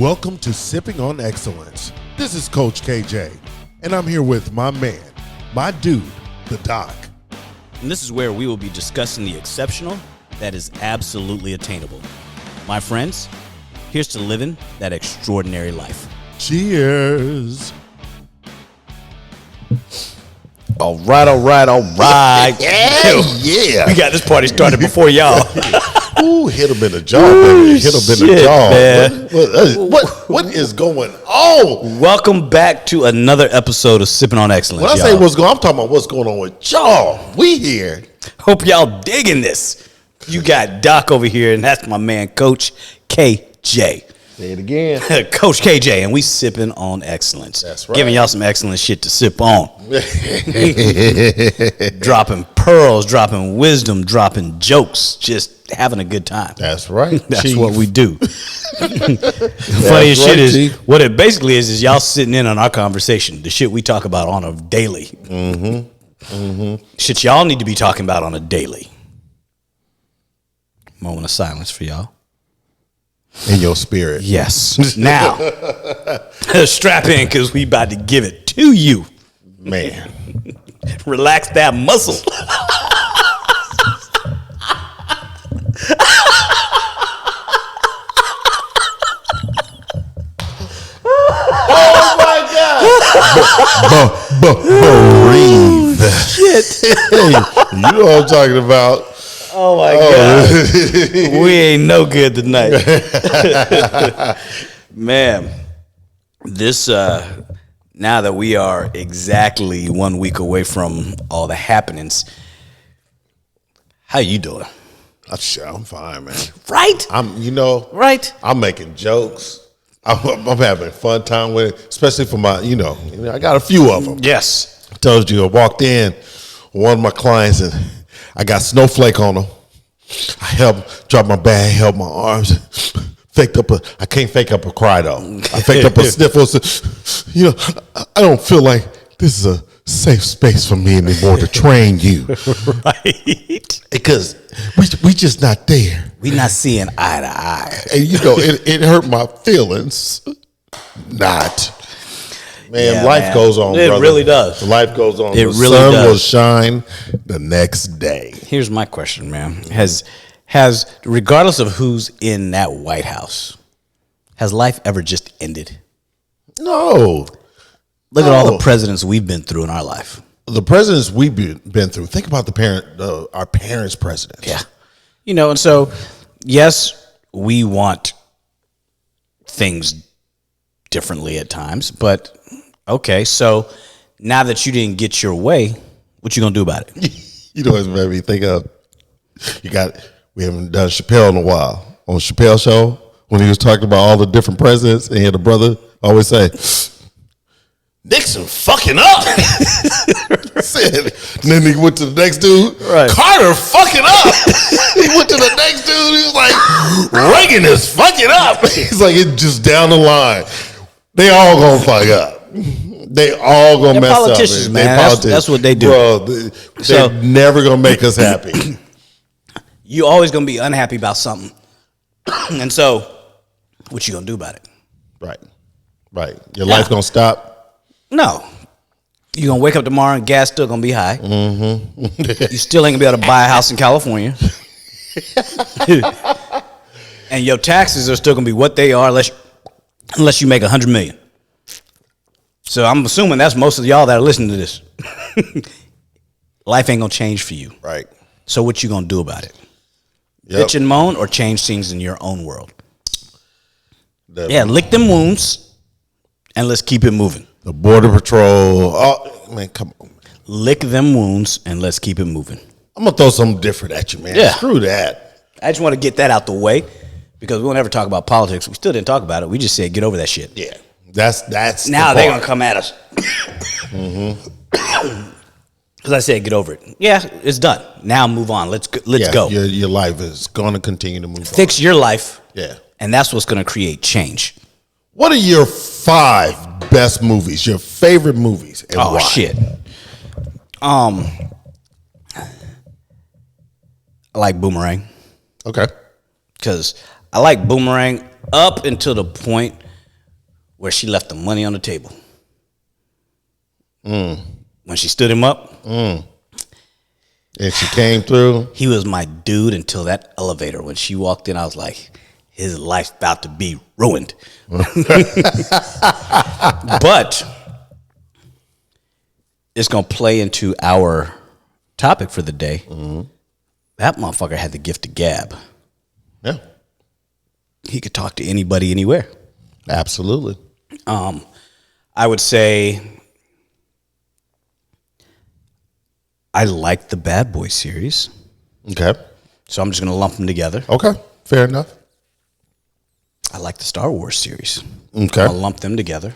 Welcome to Sipping on Excellence. This is Coach KJ, and I'm here with my man, my dude, the Doc. And this is where we will be discussing the exceptional that is absolutely attainable. My friends, here's to living that extraordinary life. Cheers. All right. Yeah. We got this party started before y'all. Ooh, hit him in the jaw, baby. Hit him in the jaw. Man. What is going on? Welcome back to another episode of Sipping on Excellence. When I say what's going on, I'm talking about what's going on with y'all. We here. Hope y'all digging this. You got Doc over here, and that's my man, Coach KJ. Say it again. Coach KJ, and we sipping on excellence. That's right. Giving y'all some excellent shit to sip on. Dropping pearls, dropping wisdom, dropping jokes, just having a good time. That's right. That's Chief. what we do. The funniest shit is, Chief. what it basically is y'all sitting in on our conversation, the shit we talk about on a daily. Shit y'all need to be talking about on a daily. Moment of silence for y'all. In your spirit. Yes. Now, strap in because we about to give it to you. Man. Relax that muscle. Oh my God. Breathe. Shit. Hey, you know what I'm talking about. Oh my God. We ain't no good tonight. Man, this, now that we are exactly 1 week away from all the happenings, how you doing? I'm fine, man. Right? Right. I'm making jokes. I'm having a fun time with it, especially for my, I got a few of them. Yes. I told you, I walked in, one of my clients, and I got snowflake on them. I helped drop my bag, held my arms, I can't fake up a cry though. I faked up a sniffle. I don't feel like this is a safe space for me anymore to train you. Right. Because we just not there. We not seeing eye to eye. And it hurt my feelings. Not. Man, Yeah, life man. goes on, It brother. really does. Life goes on. It The really sun does. will shine the next day. Here's my question, man. Has regardless of who's in that White House, has life ever just ended? No. Look at all the presidents we've been through in our life. The presidents we've been through. Think about our parents' presidents. Yeah. And so, yes, we want things differently at times, but okay, so now that you didn't get your way, what you gonna do about it? You know what made me think of? We haven't done Chappelle in a while. On Chappelle show, when he was talking about all the different presidents, and he had a brother always say, Nixon fucking up. Said, and then he went to the next dude, Right. Carter fucking up. He went to the next dude, he was like, Reagan is fucking up. He's like, it's just down the line. They all gonna fuck up. They all gonna They're mess politicians, up. man. That's what they do. Bro, they're never gonna make us happy. You always gonna be unhappy about something, and so what you gonna do about it? Right. Your life gonna stop. No. You gonna wake up tomorrow and gas still gonna be high. You still ain't gonna be able to buy a house in California. And your taxes are still gonna be what they are unless you make $100 million. So I'm assuming that's most of y'all that are listening to this. Life ain't gonna change for you. Right. So what you gonna do about it? Yep. Bitch and moan or change things in your own world? Lick them wounds and let's keep it moving. The Border Patrol. Oh, man, come on. Lick them wounds and let's keep it moving. I'm going to throw something different at you, man. Yeah. Screw that. I just want to get that out the way because we won't ever talk about politics. We still didn't talk about it. We just said get over that shit. Yeah. That's Now they're going to come at us. Because I said get over it. Yeah, it's done. Now move on. Let's go. Your life is going to continue to move on. Fix your life. Yeah. And that's what's going to create change. What are your 5 best movies, your favorite movies, and why? Shit. I like Boomerang. Okay. Because I like Boomerang up until the point where she left the money on the table. When she stood him up, And she came through. he was my dude until that elevator. When she walked in, I was like, his life's about to be ruined. But it's going to play into our topic for the day. That motherfucker had the gift of gab. Yeah, He could talk to anybody, anywhere. absolutely. I would say I like the Bad Boy series, Okay. so I'm just going to lump them together. Okay. Fair enough. I like the Star Wars series. Okay. I'll lump them together.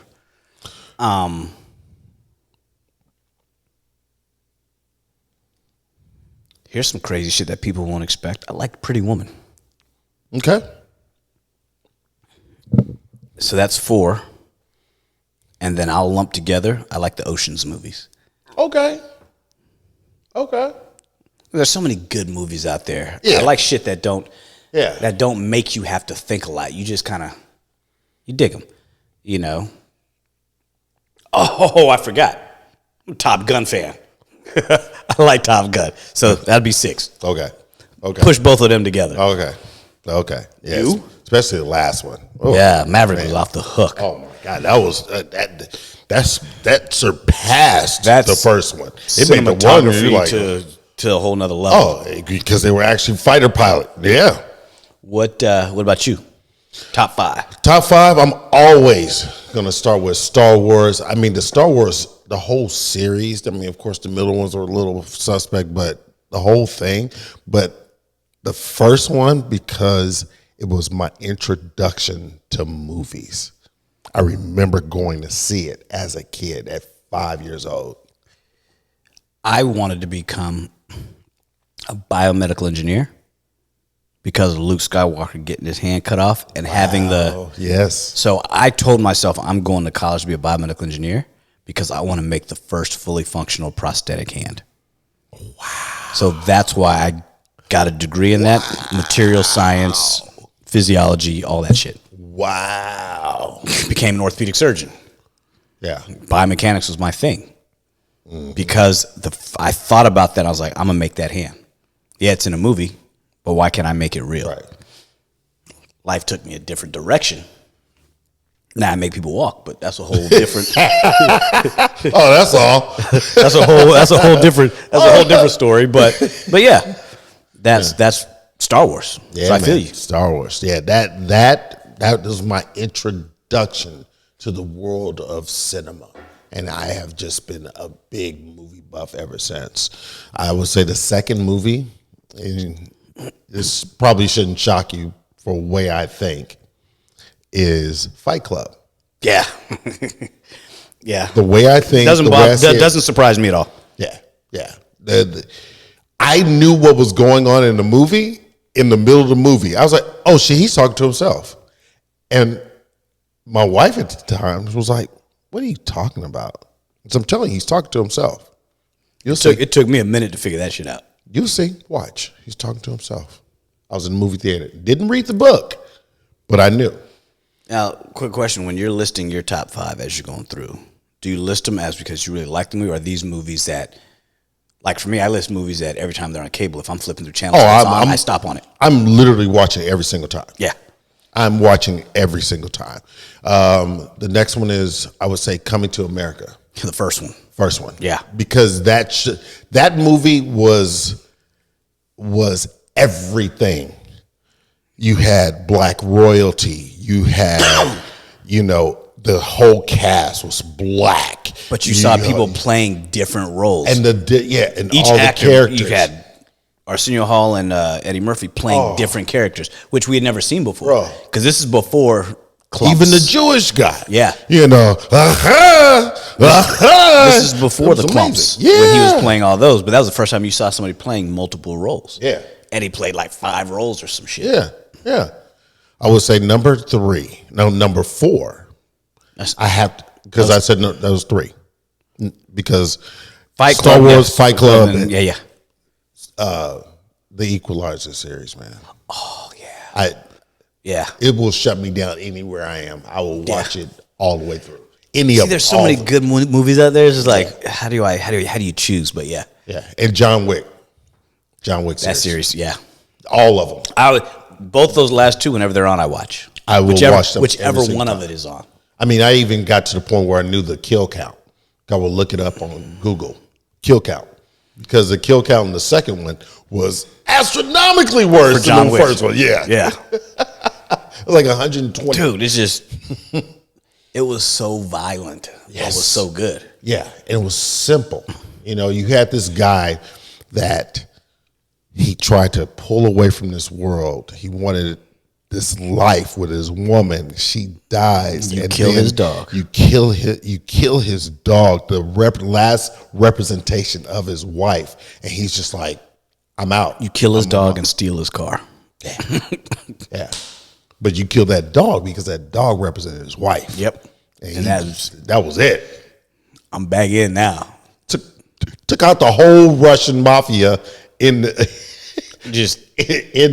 Here's some crazy shit that people won't expect. I like Pretty Woman. Okay. So that's 4. And then I'll lump together, I like the Ocean's movies. Okay. Okay. There's so many good movies out there. Yeah. I like shit that don't Yeah. that don't make you have to think a lot. You just kind of you dig them, you know. Oh, I forgot. I'm a Top Gun fan. I like Top Gun. So that'd be 6. Okay. Okay. Push both of them together. Okay. Okay. Yes. You? Especially the last one. Oh, Yeah, Maverick was off the hook. Oh my God, that was that surpassed That's the first one. It made the one where Cinematography you're like, to a whole nother level. oh, because they were actually fighter pilot. Yeah. What about you? Top 5. Top 5. I'm always gonna start with Star Wars. I mean, the Star Wars, the whole series. I mean, of course, the middle ones are a little suspect, but the whole thing. But the first one, because it was my introduction to movies. I remember going to see it as a kid at 5 years old. I wanted to become a biomedical engineer because of Luke Skywalker getting his hand cut off and having the. Oh, yes. So I told myself I'm going to college to be a biomedical engineer because I want to make the first fully functional prosthetic hand. Wow. So that's why I got a degree in that, material science, physiology, all that shit. Wow. Became an orthopedic surgeon. Yeah. Biomechanics was my thing because I thought about that. I was like, I'm gonna make that hand. Yeah, it's in a movie, but why can't I make it real? Right. Life took me a different direction. Now I make people walk, but that's a whole different. Oh, that's all. That's a whole different story. But yeah, that's Star Wars. Yeah, so I man. feel you. Star Wars. Yeah, that was my introduction to the world of cinema. And I have just been a big movie buff ever since. I would say the second movie, and this probably shouldn't shock you for the way I think, is Fight Club. Yeah, yeah. The way I think Doesn't the way I see it- doesn't surprise me at all. Yeah, yeah. I knew what was going on in the movie in the middle of the movie. I was like, oh shit, he's talking to himself. And my wife at the time was like, what are you talking about? So I'm telling you, he's talking to himself. You'll see. It took me a minute to figure that shit out. You'll see. Watch. He's talking to himself. I was in the movie theater. Didn't read the book, but I knew. Now, quick question: when you're listing your top 5 as you're going through, do you list them as because you really like the movie, or are these movies that, like for me, I list movies that every time they're on cable, if I'm flipping through channels, I stop on it. I'm literally watching it every single time. Yeah. I'm watching every single time. The next one is, I would say, Coming to America. The first one. First one. Yeah. Because that movie was everything. You had black royalty. You had, the whole cast was black. But you saw people playing different roles. And and each all actor, the characters. you had Arsenio Hall and Eddie Murphy playing different characters, which we had never seen before. Because this is before clumps. Even the Jewish guy. Yeah. This is before the clumps. Yeah. When he was playing all those. But that was the first time you saw somebody playing multiple roles. Yeah. And he played like 5 roles or some shit. Yeah. Yeah. I would say number 4. I have to, because I said no, that was 3. Because Fight Star Club, Wars, yes. Fight Club, and Yeah. the Equalizer series, man. Oh, yeah. It will shut me down anywhere I am. I will watch it all the way through. Any of them. There's so many good movies out there. It's just like, how do you choose? But yeah, and John Wick that series, yeah, all of them. Both those last two, whenever they're on, I watch. I will watch them whichever one of it is on. I mean, I even got to the point where I knew the kill count. I would look it up on Google, kill count, because the kill count in the second one was astronomically worse than the first one. Yeah. It was like 120. Dude, it's just, it was so violent. Yes. It was so good. Yeah, and it was simple. You know, you had this guy that he tried to pull away from this world. He wanted this life with his woman. She dies. You kill his dog. You kill his dog, the last representation of his wife. And he's just like, I'm out. You kill his dog and steal his car. Yeah. But you kill that dog because that dog represented his wife. Yep. And that was it. I'm back in now. Took out the whole Russian mafia in New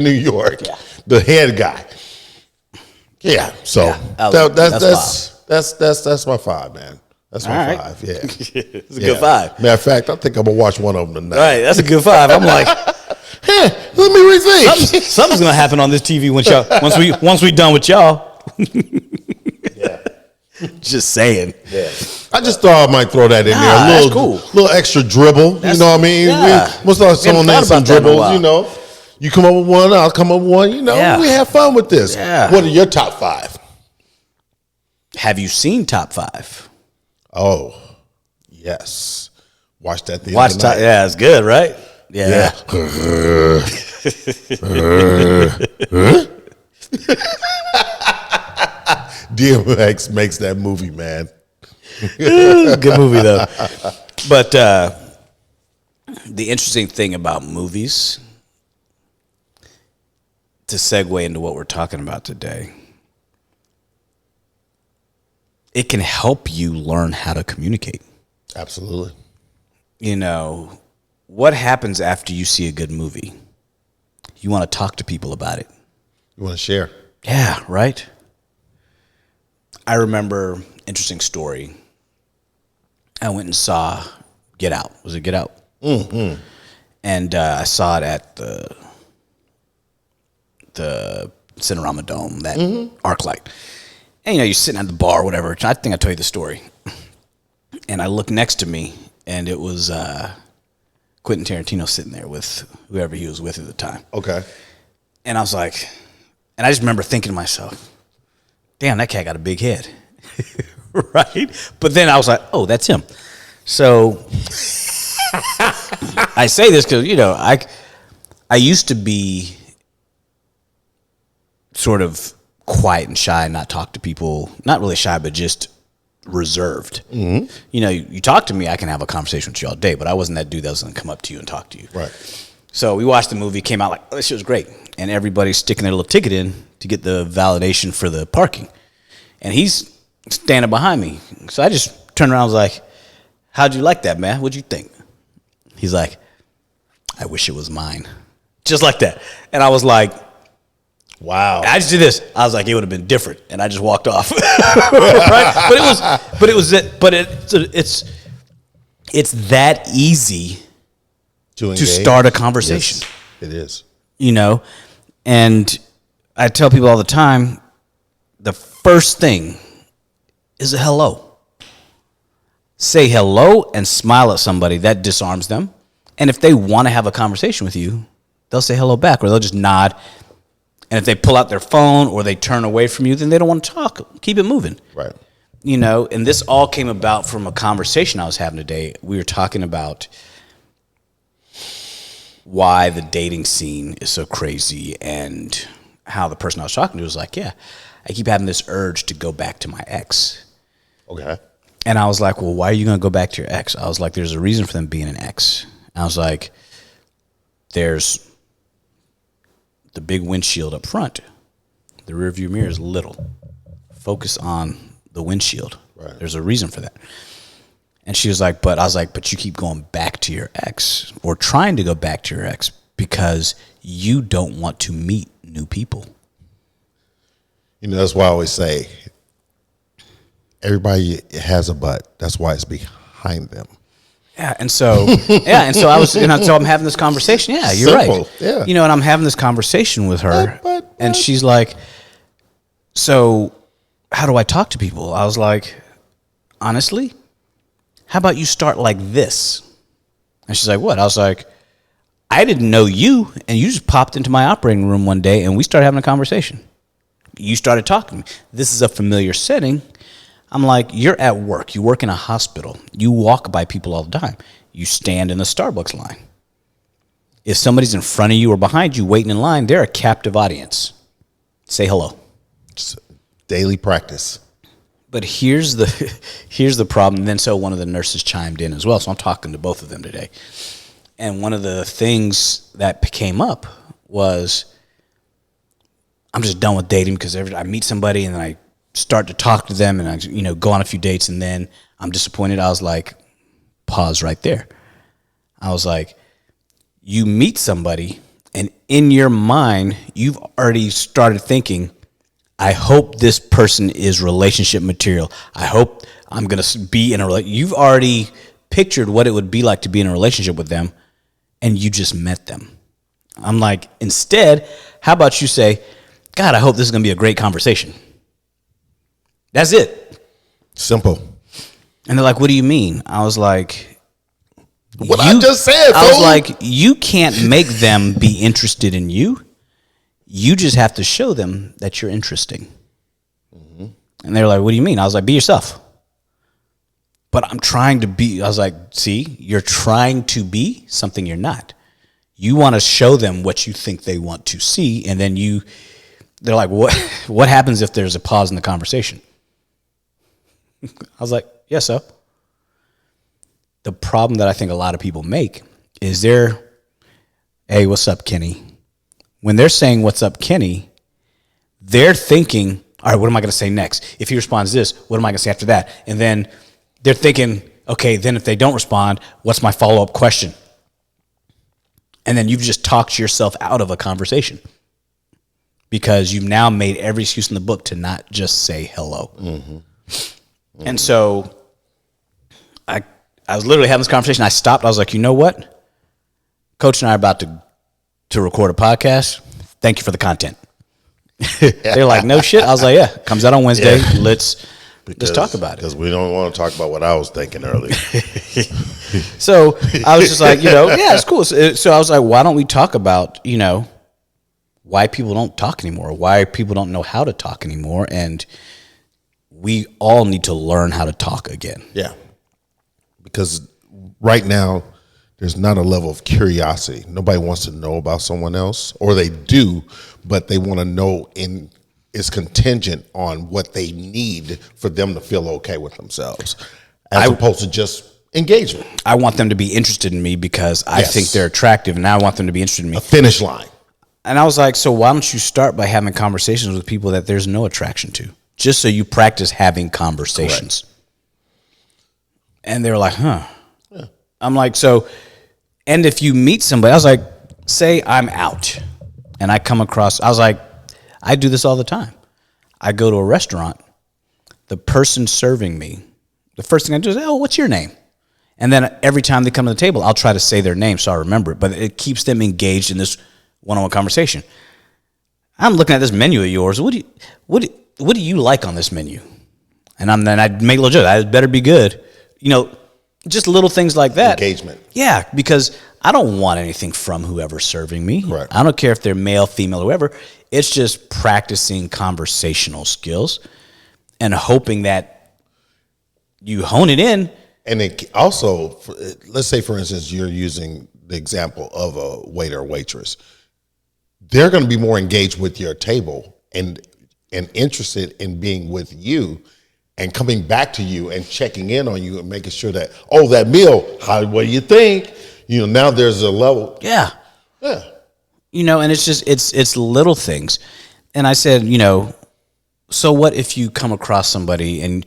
York. Yeah. The head guy. Yeah. So that's my 5, man. That's my 5. Yeah. It's a good 5. Matter of fact, I think I'm gonna watch one of them tonight. All right, that's a good 5. I'm like, let me rethink. Something's gonna happen on this TV once we done with y'all. Yeah. Just saying. Yeah. I just thought I might throw that in there. A little extra dribble. You know what I mean? Yeah. We'll start throwing in some dribbles, you know. You come up with one, I'll come up with one. You know, we have fun with this. Yeah. What are your top 5? Have you seen Top 5? Oh, yes. Watch that the other night. Yeah, it's good, right? Yeah. DMX makes that movie, man. Good movie, though. But the interesting thing about movies, to segue into what we're talking about today, it can help you learn how to communicate. Absolutely. You know, what happens after you see a good movie? You want to talk to people about it. You want to share. Yeah, right? I remember, interesting story. I went and saw Get Out. Was it Get Out? Mm-hmm. And I saw it at the Cinerama Dome, that ArcLight. And, you know, you're sitting at the bar or whatever. I think I told you the story. And I looked next to me, and it was Quentin Tarantino sitting there with whoever he was with at the time. Okay. And I was like, and I just remember thinking to myself, damn, that cat got a big head. Right? But then I was like, oh, that's him. So I say this because, you know, I used to be sort of quiet and shy and not talk to people, not really shy, but just reserved. Mm-hmm. You know, you talk to me, I can have a conversation with you all day, but I wasn't that dude that was going to come up to you and talk to you. Right. So we watched the movie, came out like, oh, this shit was great. And everybody's sticking their little ticket in to get the validation for the parking. And he's standing behind me. So I just turned around and was like, how'd you like that, man? What'd you think? He's like, I wish it was mine. Just like that. And I was like, wow. I just did this. I was like, it would have been different. And I just walked off. Right? It's that easy to start a conversation. Yes, it is. You know, and I tell people all the time, the first thing is a hello. Say hello and smile at somebody. That disarms them. And if they want to have a conversation with you, they'll say hello back, or they'll just nod. And if they pull out their phone or they turn away from you, then they don't want to talk. Keep it moving. Right. You know, and this all came about from a conversation I was having today. We were talking about why the dating scene is so crazy, and how the person I was talking to was like, yeah, I keep having this urge to go back to my ex. Okay. And I was like, well, why are you going to go back to your ex? I was like, there's a reason for them being an ex. And I was like, there's the big windshield up front. The rear view mirror is little. Focus on the windshield. Right. There's a reason for that. And she was like, but you keep going back to your ex, or trying to go back to your ex, because you don't want to meet new people. You know, that's why I always say, Everybody has a but. That's why it's behind them. Yeah, and so I was, so I'm having this conversation. Yeah, you're Simple, right. yeah. And I'm having this conversation with her, and she's like, "So, how do I talk to people?" I was like, "Honestly, how about you start like this?" And she's like, "What?" I was like, "I didn't know you, and you just popped into my operating room one day, and we started having a conversation. You started talking. This is a familiar setting." I'm like, you're at work. You work in a hospital. You walk by people all the time. You stand in the Starbucks line. If somebody's in front of you or behind you waiting in line, they're a captive audience. Say hello. Just daily practice. But here's the problem. And then so one of the nurses chimed in as well. So I'm talking to both of them today. And one of the things that came up was, I'm just done with dating because I meet somebody and then I start to talk to them and I, go on a few dates and then I'm disappointed. I was like, pause right there. I was like, you meet somebody and in your mind, you've already started thinking, I hope this person is relationship material. I hope I'm going to be in a relationship. You've already pictured what it would be like to be in a relationship with them and you just met them. I'm like, instead, how about you say, God, I hope this is going to be a great conversation. That's it. Simple. And they're like, what do you mean? I was like, I just said. I was like, you can't make them be interested in you. You just have to show them that you're interesting. Mm-hmm. And they're like, what do you mean? I was like, be yourself. But I'm trying to be. I was like, see, you're trying to be something you're not. You want to show them what you think they want to see. And then they're like, what happens if there's a pause in the conversation? I was like, yeah, so. The problem that I think a lot of people make is hey, what's up, Kenny? When they're saying, what's up, Kenny, they're thinking, all right, what am I going to say next? If he responds this, what am I going to say after that? And then they're thinking, okay, then if they don't respond, what's my follow-up question? And then you've just talked yourself out of a conversation because you've now made every excuse in the book to not just say hello. Mm-hmm. Mm-hmm. And so I was literally having this conversation. I stopped. I was like, you know what? Coach and I are about to record a podcast. Thank you for the content. They're like, no shit. I was like, yeah, comes out on Wednesday. Yeah. Let's talk about it. Because we don't want to talk about what I was thinking earlier. So I was just like, yeah, it's cool. So I was like, why don't we talk about, why people don't talk anymore, why people don't know how to talk anymore. And we all need to learn how to talk again. Yeah. Because right now, there's not a level of curiosity. Nobody wants to know about someone else, or they do, but they want to know it's contingent on what they need for them to feel okay with themselves, as opposed to just engagement. I want them to be interested in me because I think they're attractive, and now I want them to be interested in me. A finish line. And I was like, so why don't you start by having conversations with people that there's no attraction to, just so you practice having conversations. Correct. And they were like, huh. Yeah. I'm like, so, and if you meet somebody, I was like, say I'm out and I come across, I was like, I do this all the time. I go to a restaurant, the person serving me, the first thing I do is, oh, what's your name? And then every time they come to the table, I'll try to say their name so I remember it, but it keeps them engaged in this one-on-one conversation. I'm looking at this menu of yours. What do you like on this menu? And then I'd make a little joke. It better be good. Just little things like that. Engagement. Yeah, because I don't want anything from whoever's serving me. Correct. I don't care if they're male, female, whoever. It's just practicing conversational skills and hoping that you hone it in. And it also, let's say, for instance, you're using the example of a waiter or waitress. They're going to be more engaged with your table and interested in being with you and coming back to you and checking in on you and making sure that, that meal, what do you think? Now there's a level. Yeah. Yeah. And it's just, it's little things. And I said, so what if you come across somebody and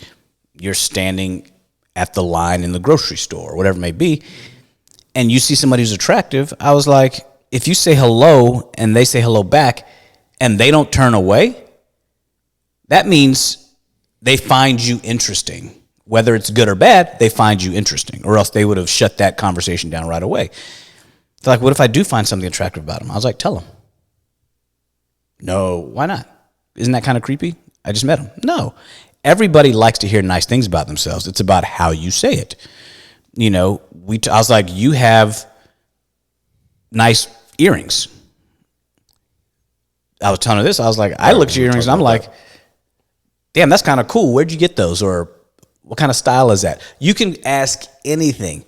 you're standing at the line in the grocery store or whatever it may be, and you see somebody who's attractive? I was like, if you say hello and they say hello back and they don't turn away, that means they find you interesting. Whether it's good or bad, they find you interesting, or else they would have shut that conversation down right away. They're like, what if I do find something attractive about him? I was like, tell him. No, why not? Isn't that kind of creepy? I just met him. No. Everybody likes to hear nice things about themselves. It's about how you say it. You know, I was like, you have nice earrings. I was telling her this. I was like, I looked at your earrings and I'm like, damn, that's kind of cool. Where'd you get those? Or what kind of style is that? You can ask anything.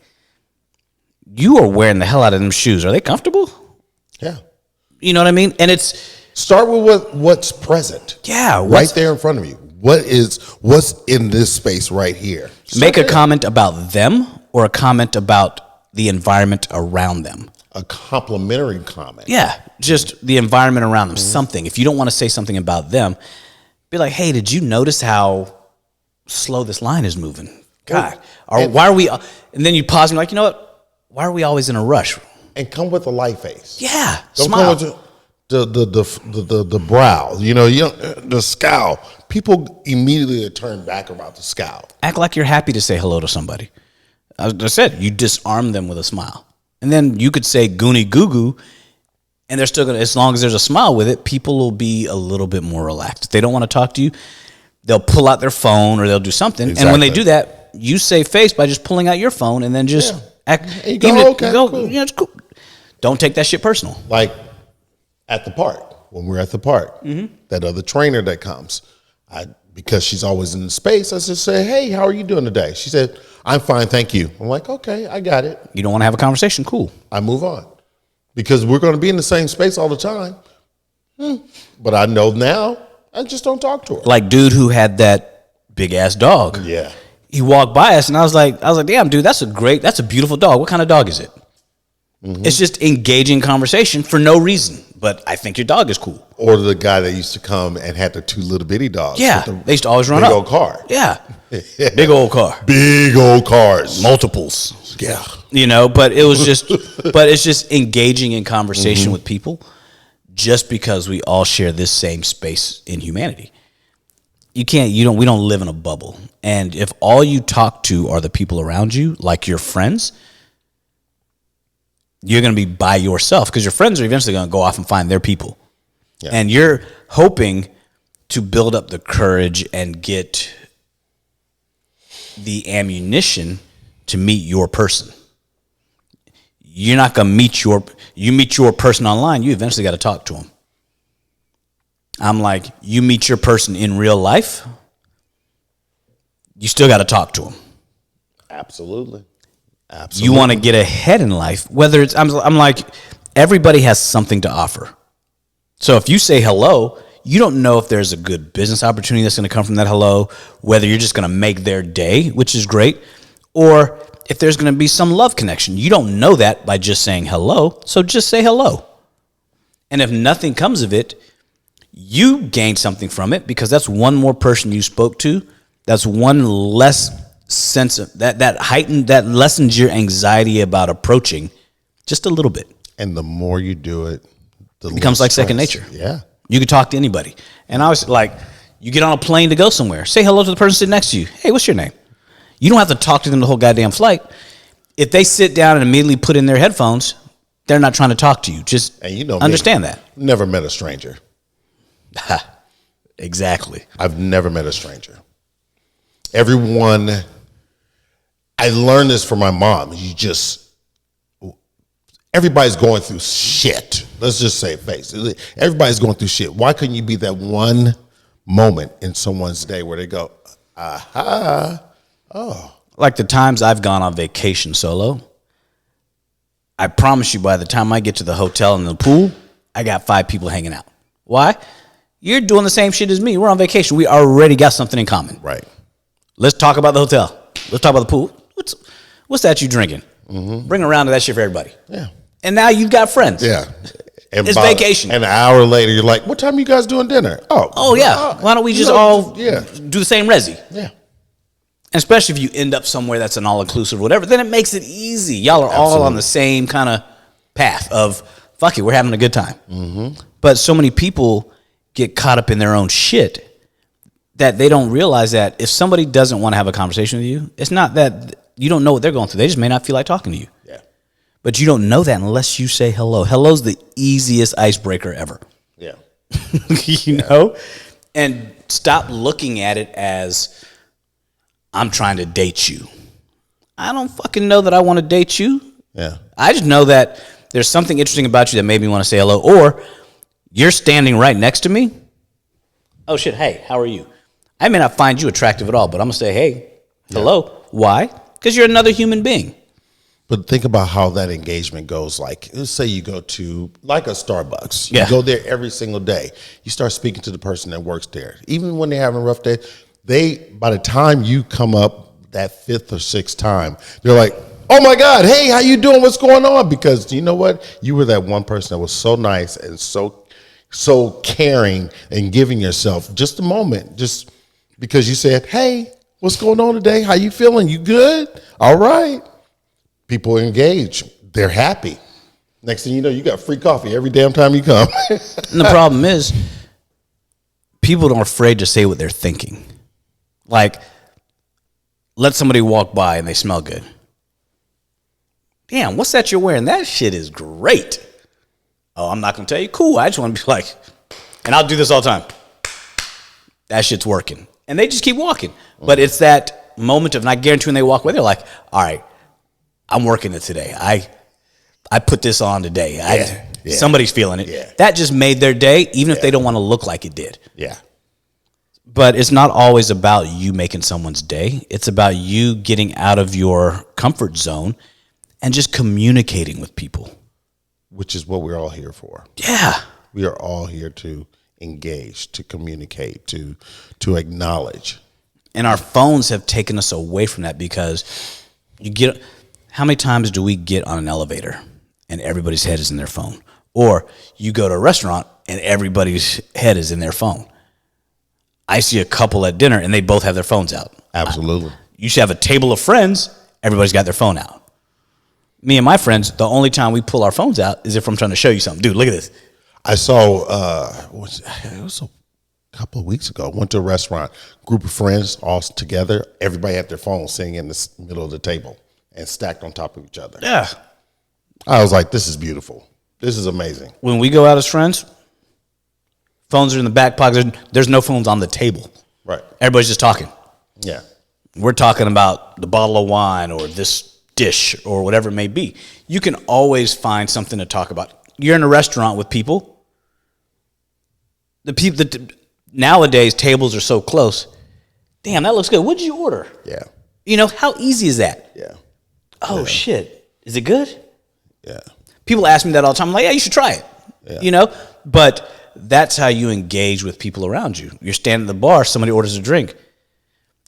You are wearing the hell out of them shoes. Are they comfortable? Yeah. You know what I mean? And it's... Start with what's present. Yeah. Right there in front of you. What's in this space right here? Make a comment about them or a comment about the environment around them. A complimentary comment. Yeah. Just the environment around them. Something. If you don't want to say something about them, be like, hey, did you notice how slow this line is moving? God. Or why are we... And then you pause and you're like, you know what? Why are we always in a rush? And come with a light face. Yeah. Don't Smile. come with the brow, the scowl. People immediately turn back about the scowl. Act like you're happy to say hello to somebody. As I said, you disarm them with a smile. And then you could say goonie goo goo, and they're still going to, as long as there's a smile with it, people will be a little bit more relaxed. If they don't want to talk to you, they'll pull out their phone or they'll do something. Exactly. And when they do that, you save face by just pulling out your phone and then just act. And you go, okay, cool. Yeah, it's cool. Don't take that shit personal. Like, at the park, when we're at the park, that other trainer that comes, because she's always in the space, I just say, hey, how are you doing today? She said, I'm fine, thank you. I'm like, okay, I got it. You don't want to have a conversation? Cool. I move on. Because we're going to be in the same space all the time. But I know now, I just don't talk to her. Like dude who had that big-ass dog. Yeah. He walked by us, and I was like, damn, dude, that's a beautiful dog. What kind of dog is it? It's just engaging conversation for no reason. But I think your dog is cool. Or the guy that used to come and had the two little bitty dogs. Yeah, they used to always run big up. old car. Yeah, big old car. Big old cars. Multiples. Yeah. But it was just, it's just engaging in conversation with people just because we all share this same space in humanity. We don't live in a bubble. And if all you talk to are the people around you, like your friends, you're going to be by yourself because your friends are eventually going to go off and find their people. Yeah. And you're hoping to build up the courage and get the ammunition to meet your person. You're not going to meet your person online. You eventually got to talk to them. I'm like, you meet your person in real life, you still got to talk to them. Absolutely. You want to get ahead in life, whether it's, I'm like, everybody has something to offer. So if you say hello, you don't know if there's a good business opportunity that's going to come from that hello, whether you're just going to make their day, which is great, or if there's going to be some love connection. You don't know that by just saying hello, so just say hello. And if nothing comes of it, you gain something from it because that's one more person you spoke to. That's one less sense of that lessens your anxiety about approaching just a little bit. And the more you do it, it becomes like second nature. Yeah. You can talk to anybody. And I was like, you get on a plane to go somewhere, say hello to the person sitting next to you. Hey, what's your name? You don't have to talk to them the whole goddamn flight. If they sit down and immediately put in their headphones, they're not trying to talk to you. Just understand that. Never met a stranger. Exactly. I've never met a stranger. Everyone, I learned this from my mom. Everybody's going through shit. Let's just say face. Everybody's going through shit. Why couldn't you be that one moment in someone's day where they go, aha, oh. Like the times I've gone on vacation solo, I promise you by the time I get to the hotel and the pool, I got 5 people hanging out. Why? You're doing the same shit as me. We're on vacation. We already got something in common. Right. Let's talk about the hotel. Let's talk about the pool. What's that you drinking? Mm-hmm. Bring around to that shit for everybody. Yeah. And now you've got friends. Yeah. And it's vacation. And an hour later, you're like, what time are you guys doing dinner? Oh yeah. Why don't we just all do the same resi? Yeah. And especially if you end up somewhere that's an all-inclusive or whatever, then it makes it easy. Y'all are all on the same kind of path of, fuck it, we're having a good time. Mm-hmm. But so many people get caught up in their own shit that they don't realize that if somebody doesn't want to have a conversation with you, it's not that you don't know what they're going through. They just may not feel like talking to you. Yeah. But you don't know that unless you say hello. Hello's the easiest icebreaker ever. Yeah. You know? And stop looking at it as I'm trying to date you. I don't fucking know that I want to date you. Yeah. I just know that there's something interesting about you that made me want to say hello. Or you're standing right next to me. Oh shit, hey, how are you? I may not find you attractive at all, but I'm going to say, hey, hello. Yeah. Why? Because you're another human being. But think about how that engagement goes. Like, let's say you go to like a Starbucks. You Yeah. go there every single day. You start speaking to the person that works there. Even when they're having a rough day, by the time you come up that fifth or sixth time, they're like, oh my God, hey, how you doing? What's going on? Because you know what? You were that one person that was so nice and so caring and giving yourself just a moment, just because you said, hey, what's going on today? How you feeling? You good? All right. People engage. They're happy. Next thing you know, you got free coffee every damn time you come. And the problem is, people are afraid to say what they're thinking. Like, let somebody walk by and they smell good. Damn, what's that you're wearing? That shit is great. Oh, I'm not going to tell you. Cool. I just want to be like, and I'll do this all the time. That shit's working. And they just keep walking. But it's that moment of, and I guarantee when they walk away, they're like, all right, I'm working it today. I put this on today. Somebody's feeling it. Yeah. That just made their day, even if they don't want to look like it did. Yeah. But it's not always about you making someone's day. It's about you getting out of your comfort zone and just communicating with people. Which is what we're all here for. Yeah. We are all here to engage, to communicate, to acknowledge. And our phones have taken us away from that because how many times do we get on an elevator and everybody's head is in their phone? Or you go to a restaurant and everybody's head is in their phone. I see a couple at dinner and they both have their phones out. Absolutely. You should have a table of friends, everybody's got their phone out. Me and my friends, the only time we pull our phones out is if I'm trying to show you something. Dude, look at this. I saw, it was a couple of weeks ago, went to a restaurant, group of friends all together, everybody had their phones sitting in the middle of the table and stacked on top of each other. Yeah. I was like, this is beautiful. This is amazing. When we go out as friends, phones are in the back pocket. There's no phones on the table. Right. Everybody's just talking. Yeah. We're talking about the bottle of wine or this dish or whatever it may be. You can always find something to talk about. You're in a restaurant with people. Nowadays, tables are so close. Damn, that looks good. What did you order? Yeah. You know, how easy is that? Yeah. Oh, shit. Is it good? Yeah. People ask me that all the time. I'm like, yeah, you should try it. Yeah. You know? But that's how you engage with people around you. You're standing at the bar, somebody orders a drink.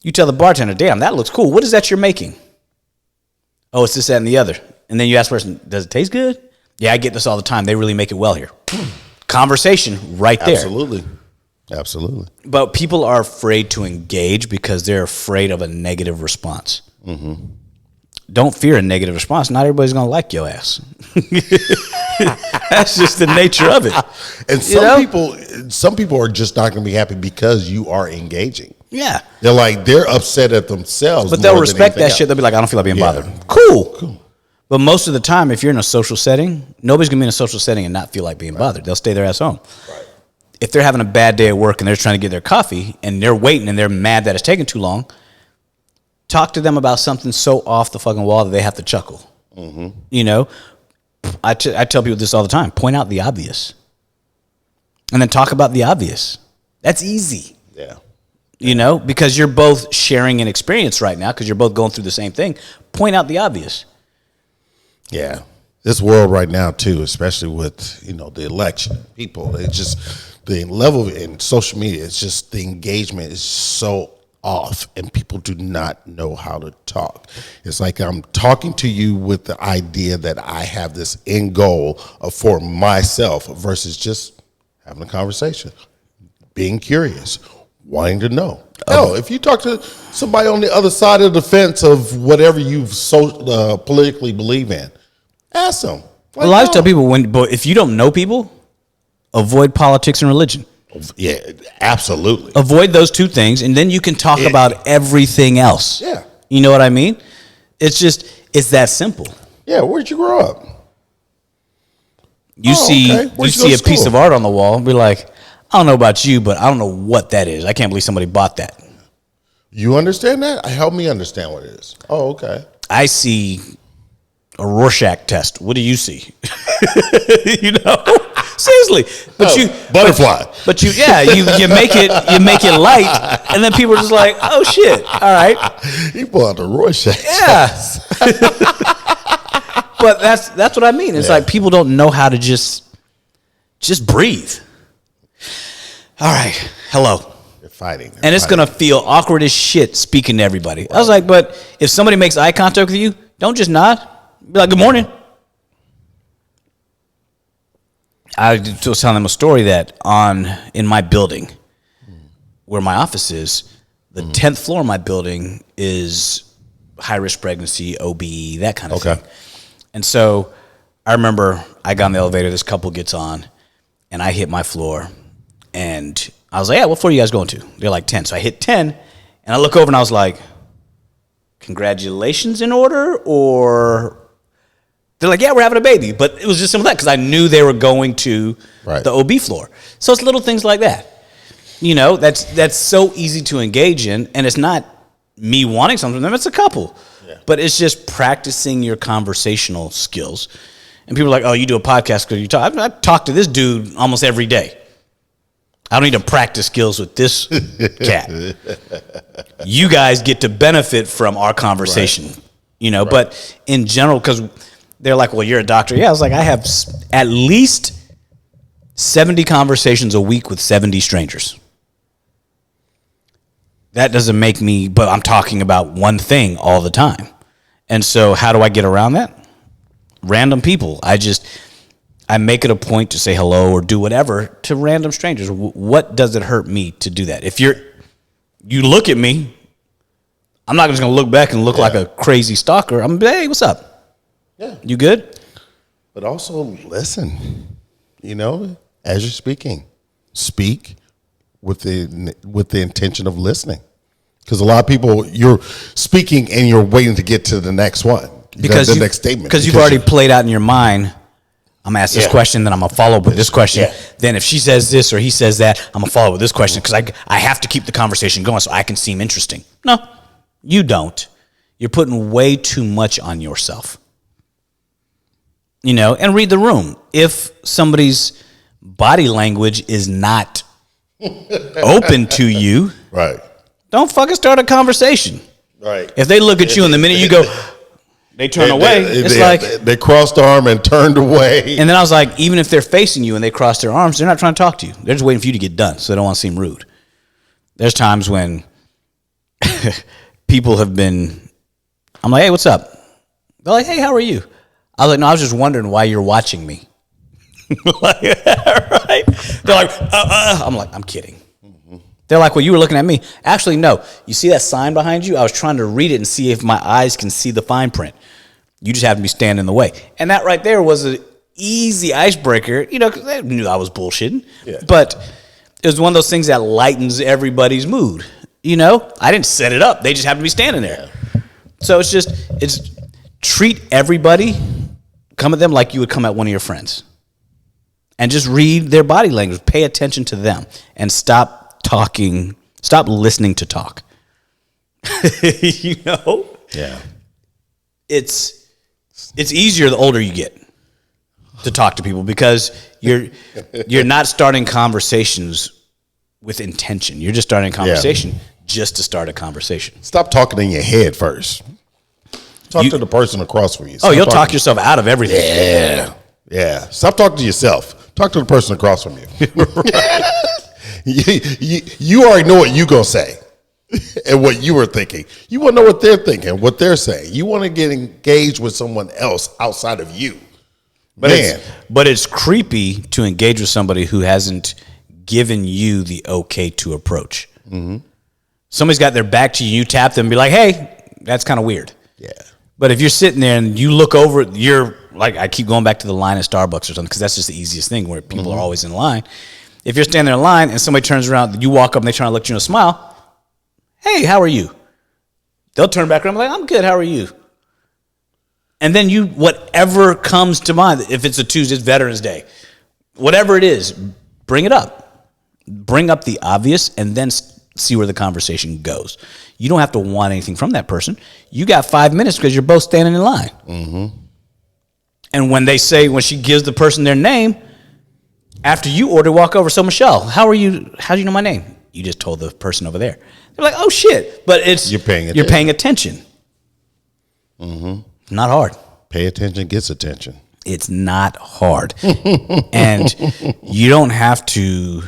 You tell the bartender, damn, that looks cool. What is that you're making? Oh, it's this, that, and the other. And then you ask the person, does it taste good? Yeah, I get this all the time. They really make it well here. Conversation right there. Absolutely. Absolutely. But people are afraid to engage because they're afraid of a negative response. Mm-hmm. Don't fear a negative response. Not everybody's going to like your ass. That's just the nature of it. And some people are just not going to be happy because you are engaging. Yeah. They're upset at themselves. But they'll respect that shit. They'll be like, I don't feel like being bothered. Cool. But most of the time, if you're in a social setting, nobody's going to be in a social setting and not feel like being bothered. They'll stay their ass home. Right. If they're having a bad day at work and they're trying to get their coffee and they're waiting and they're mad that it's taking too long, talk to them about something so off the fucking wall that they have to chuckle. Mm-hmm. You know, I tell people this all the time. Point out the obvious. And then talk about the obvious. That's easy. Yeah. You know, because you're both sharing an experience right now because you're both going through the same thing. Point out the obvious. Yeah. This world right now, too, especially with, the election, people, it's just the level in social media, it's just the engagement is so off and people do not know how to talk. It's like I'm talking to you with the idea that I have this end goal for myself versus just having a conversation, being curious, wanting to know. Oh, if you talk to somebody on the other side of the fence of whatever you politically believe in, ask them. Well, I tell people if you don't know people, avoid politics and religion. Yeah, absolutely. Avoid those two things, and then you can talk about everything else. Yeah. You know what I mean? It's that simple. Yeah, where'd you grow up? You see okay. you Where'd you go see to a piece school? of art on the wall and be like, I don't know about you, but I don't know what that is. I can't believe somebody bought that. You understand that? Help me understand what it is. Oh, okay. I see a Rorschach test. What do you see? You know? Seriously. But you butterfly. But you make it light, and then people are just like, oh shit. All right. He pulled out the Rorschach. Yeah. But that's what I mean. It's like people don't know how to just breathe. All right. Hello. They're fighting. And it's going to feel awkward as shit speaking to everybody. Right. I was like, but if somebody makes eye contact with you, don't just nod. Be like, good morning. I was telling them a story that in my building, where my office is, the 10th floor of my building is high-risk pregnancy, OB, that kind of thing. And so I remember I got in the elevator, this couple gets on, and I hit my floor, and I was like, yeah, what floor are you guys going to? They're like 10. So I hit 10, and I look over, and I was like, congratulations in order, or... They're like, yeah, we're having a baby. But it was just simple that because I knew they were going to the OB floor. So it's little things like that. You know, that's so easy to engage in. And it's not me wanting something from them. It's a couple. Yeah. But it's just practicing your conversational skills. And people are like, oh, you do a podcast because you talk. I talk to this dude almost every day. I don't need to practice skills with this cat. You guys get to benefit from our conversation. Right. You know, but in general, because... They're like, well, you're a doctor. Yeah, I was like, I have at least 70 conversations a week with 70 strangers. That doesn't make me, but I'm talking about one thing all the time. And so how do I get around that? Random people. I make it a point to say hello or do whatever to random strangers. What does it hurt me to do that? If you look at me, I'm not just going to look back and look like a crazy stalker. I'm going to be, hey, what's up? Yeah. You good? But also listen, you know, as you're speaking, speak with the intention of listening. Because a lot of people, you're speaking and you're waiting to get to the next one. Because the next statement. Because you've already played out in your mind, I'm going to ask this question, then I'm going to follow up with this question. Yeah. Then if she says this or he says that, I'm going to follow up with this question because I have to keep the conversation going so I can seem interesting. No, you don't. You're putting way too much on yourself. You know, and read the room. If somebody's body language is not open to you, right, don't fucking start a conversation. Right. If they look at you and the minute you go, they turn away. It's like they crossed arm and turned away. And then I was like, even if they're facing you and they cross their arms, they're not trying to talk to you. They're just waiting for you to get done, so they don't want to seem rude. There's times when people have been. I'm like, hey, what's up? They're like, hey, how are you? I was like, no, I was just wondering why you're watching me. Like, right? They're like, I'm like, I'm kidding. Mm-hmm. They're like, well, you were looking at me. Actually, no. You see that sign behind you? I was trying to read it and see if my eyes can see the fine print. You just have to be standing in the way. And that right there was an easy icebreaker, you know, because they knew I was bullshitting. Yeah. But it was one of those things that lightens everybody's mood. You know? I didn't set it up. They just happened to be standing there. So it's treat everybody, come at them like you would come at one of your friends. And just read their body language. Pay attention to them. And stop listening to talk. You know? Yeah. It's easier the older you get to talk to people because you're not starting conversations with intention. You're just starting a conversation just to start a conversation. Stop talking in your head first. Talk to the person across from you. You'll talk yourself out of everything. Yeah. Yeah. Stop talking to yourself. Talk to the person across from you. You already know what you're going to say and what you were thinking. You want to know what they're thinking, what they're saying. You want to get engaged with someone else outside of you. But it's creepy to engage with somebody who hasn't given you the okay to approach. Mm-hmm. Somebody's got their back to you, you tap them and be like, hey, that's kind of weird. Yeah. But if you're sitting there and you look over, you're like, I keep going back to the line at Starbucks or something because that's just the easiest thing where people are always in line. If you're standing in line and somebody turns around, you walk up and they try to look at you and smile. Hey, how are you? They'll turn back around and be like, I'm good. How are you? And then whatever comes to mind, if it's a Tuesday, it's Veterans Day, whatever it is, bring it up. Bring up the obvious and then see where the conversation goes. You don't have to want anything from that person. You got 5 minutes because you're both standing in line. Mm-hmm. And when she gives the person their name, after you order, walk over. So, Michelle, how are you? How do you know my name? You just told the person over there. They're like, oh, shit. But you're paying attention. Mm-hmm. Not hard. Pay attention gets attention. It's not hard. And you don't have to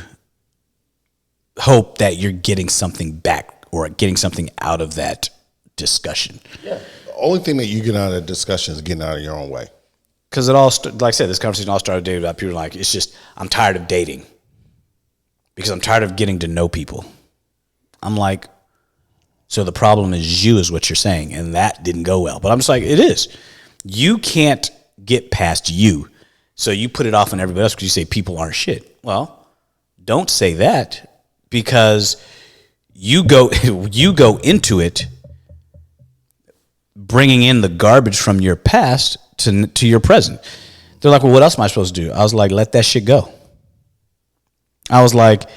hope that you're getting something back or getting something out of that discussion. Yeah. The only thing that you get out of the discussion is getting out of your own way. Because it all, like I said, this conversation all started dating about people like, it's just, I'm tired of dating. Because I'm tired of getting to know people. I'm like, so the problem is you is what you're saying. And that didn't go well. But I'm just like, it is. You can't get past you. So you put it off on everybody else because you say people aren't shit. Well, don't say that because you go into it bringing in the garbage from your past to your present. They're like, well, what else am I supposed to do? I was like, let that shit go. I was like,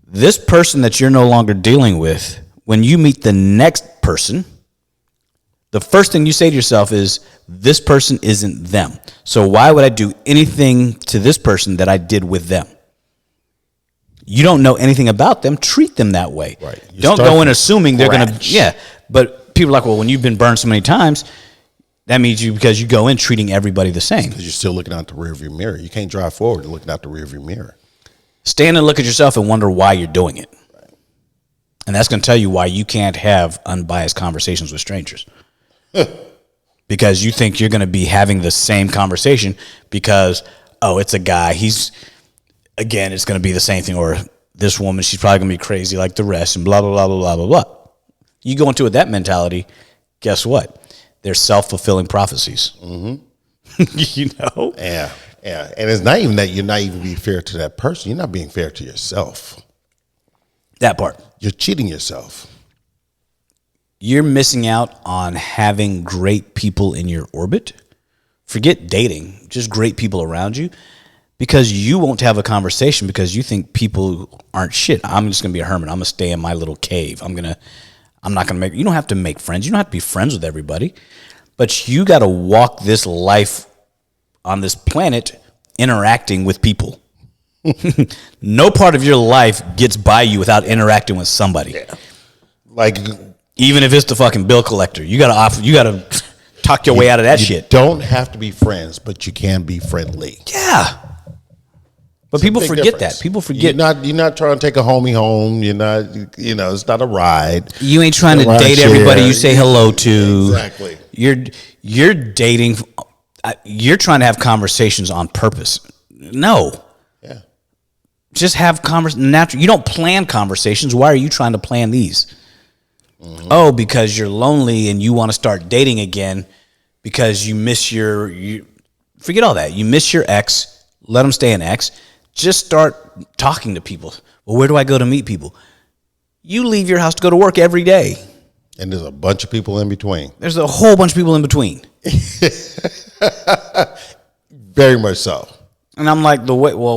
this person that you're no longer dealing with, when you meet the next person, the first thing you say to yourself is, this person isn't them. So why would I do anything to this person that I did with them? You don't know anything about them. Treat them that way. Right. Don't go in assuming they're going to, yeah. But people are like, well, when you've been burned so many times, that means because you go in treating everybody the same. Because you're still looking out the rearview mirror. You can't drive forward looking out the rearview mirror. Stand and look at yourself and wonder why you're doing it. Right. And that's going to tell you why you can't have unbiased conversations with strangers. Because you think you're going to be having the same conversation because, oh, it's a guy. It's going to be the same thing. Or this woman, she's probably going to be crazy like the rest and blah, blah, blah, blah, blah, blah, blah. You go into it with that mentality, guess what? They're self-fulfilling prophecies. Mm-hmm. You know? Yeah. Yeah. And it's not even that you're not even being fair to that person. You're not being fair to yourself. That part. You're cheating yourself. You're missing out on having great people in your orbit. Forget dating, just great people around you. Because you won't have a conversation because you think people aren't shit. I'm just going to be a hermit. I'm going to stay in my little cave. I'm not going to make, you don't have to make friends. You don't have to be friends with everybody. But you got to walk this life on this planet interacting with people. No part of your life gets by you without interacting with somebody. Yeah. Like, even if it's the fucking bill collector, you got to talk your way out of that shit. Don't have to be friends, but you can be friendly. Yeah. But people forget that. People forget. You're not trying to take a homie home. You're not, it's not a ride. You ain't trying to date everybody you say hello to. Exactly. You're dating. You're trying to have conversations on purpose. No. Yeah. Just have natural. You don't plan conversations. Why are you trying to plan these? Mm-hmm. Oh, because you're lonely and you want to start dating again because you miss forget all that. You miss your ex. Let them stay an ex. Just start talking to people. Well, where do I go to meet people? You leave your house to go to work every day. And there's a bunch of people in between. There's a whole bunch of people in between. Very much so. And I'm like,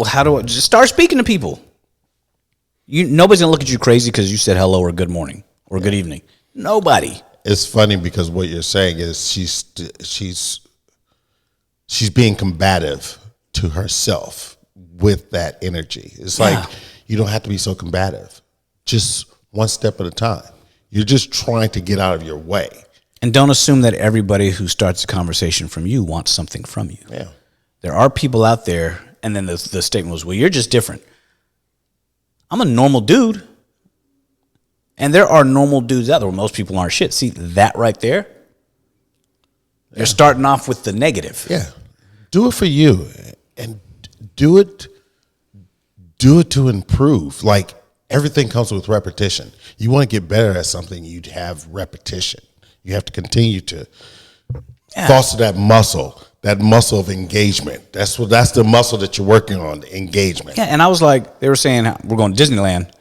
how do I just start speaking to people? Nobody's going to look at you crazy because you said hello or good morning or good evening. Nobody. It's funny because what you're saying is she's being combative to herself with that energy. It's like, you don't have to be so combative. Just one step at a time. You're just trying to get out of your way. And don't assume that everybody who starts a conversation from you wants something from you. Yeah. There are people out there, and then the statement was, well, you're just different. I'm a normal dude. And there are normal dudes out there where most people aren't shit. See, that right there? You're starting off with the negative. Yeah. Do it for you. And do it to improve. Like, everything comes with repetition. You want to get better at something, you'd have repetition. You have to continue to foster that muscle that muscle of engagement. That's the muscle that you're working on, the engagement. Yeah, and I was like, they were saying we're going to Disneyland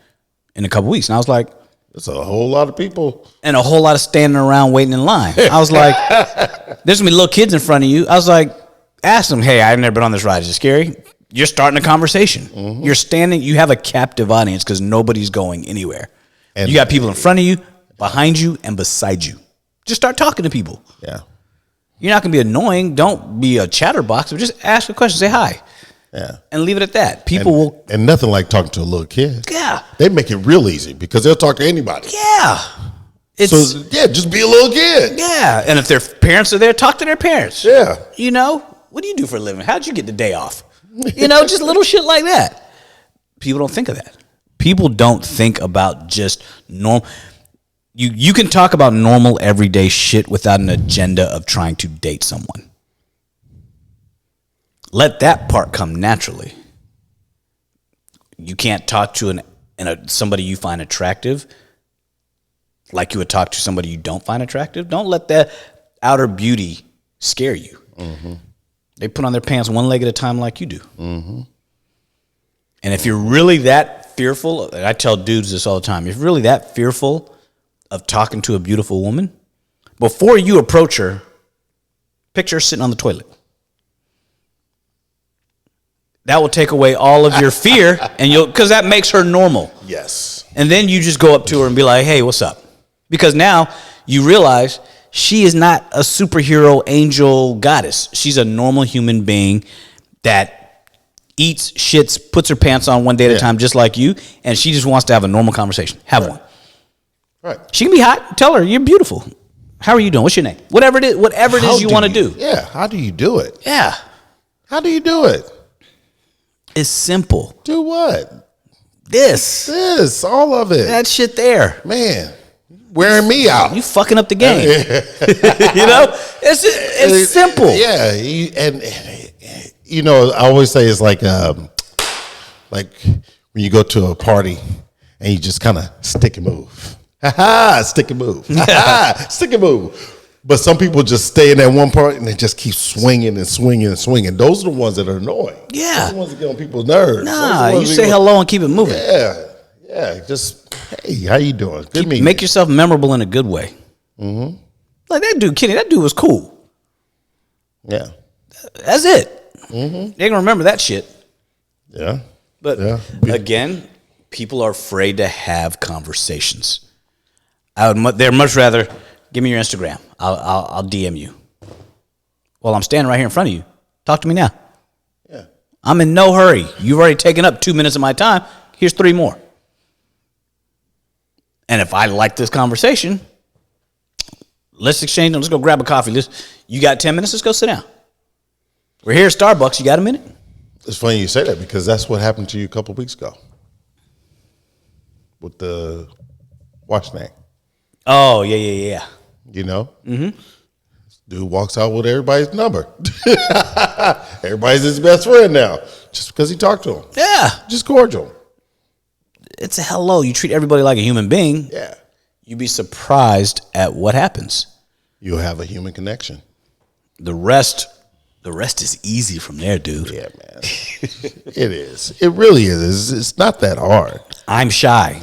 in a couple weeks, and I was like, It's a whole lot of people. And a whole lot of standing around waiting in line. I was like, there's going to be little kids in front of you. I was like, ask them, hey, I've never been on this ride. Is it scary? You're starting a conversation. Mm-hmm. You're standing. You have a captive audience because nobody's going anywhere. And you got people in front of you, behind you, and beside you. Just start talking to people. Yeah. You're not going to be annoying. Don't be a chatterbox. But just ask a question. Say hi. Yeah. And leave it at that. People will. And nothing like talking to a little kid. Yeah. They make it real easy because they'll talk to anybody. Yeah. Just be a little kid. Yeah. And if their parents are there, talk to their parents. Yeah. You know, what do you do for a living? How'd you get the day off? You know, just little shit like that. People don't think of that. People don't think about just normal. You can talk about normal everyday shit without an agenda of trying to date someone. Let that part come naturally. You can't talk to somebody you find attractive like you would talk to somebody you don't find attractive. Don't let that outer beauty scare you. Mm-hmm. They put on their pants one leg at a time like you do. Mm-hmm. And if you're really that fearful, and I tell dudes this all the time, if you're really that fearful of talking to a beautiful woman, before you approach her, picture her sitting on the toilet. That will take away all of your fear, and because that makes her normal. Yes. And then you just go up to her and be like, hey, what's up? Because now you realize she is not a superhero angel goddess. She's a normal human being that eats, shits, puts her pants on one day at a time just like you, and she just wants to have a normal conversation. Have one. Right. She can be hot. Tell her, you're beautiful. How are you doing? What's your name? Whatever it is you want to do. Yeah. How do you do it? Yeah. How do you do it? It's simple. Do what? This, all of it. that shit there. Man, wearing me out. You fucking up the game. You know? It's simple. Yeah. And you know, I always say it's like when you go to a party and you just kind of stick and move. Stick and move. Stick and move. But some people just stay in that one part and they just keep swinging and swinging and swinging. Those are the ones that are annoying. Yeah. Those are the ones that get on people's nerves. Nah, you say hello and keep it moving. Yeah. Just, hey, how you doing? Good meeting. Make yourself memorable in a good way. Mm-hmm. Like that dude, Kenny, that dude was cool. Yeah. That's it. Mm-hmm. They gonna remember that shit. Yeah. But again, people are afraid to have conversations. They'd much rather give me your Instagram. I'll DM you. Well, I'm standing right here in front of you. Talk to me now. Yeah. I'm in no hurry. You've already taken up 2 minutes of my time. Here's 3 more. And if I like this conversation, let's exchange them. Let's go grab a coffee. You got 10 minutes? Let's go sit down. We're here at Starbucks. You got a minute? It's funny you say that because that's what happened to you a couple of weeks ago with the watch name. Oh, yeah. You know? Mm-hmm. Dude walks out with everybody's number. Everybody's his best friend now just because he talked to him. Yeah. Just cordial. It's a hello. You treat everybody like a human being. Yeah. You'd be surprised at what happens. You'll have a human connection. The rest is easy from there, dude. Yeah, man. It is. It really is. It's not that hard. I'm shy.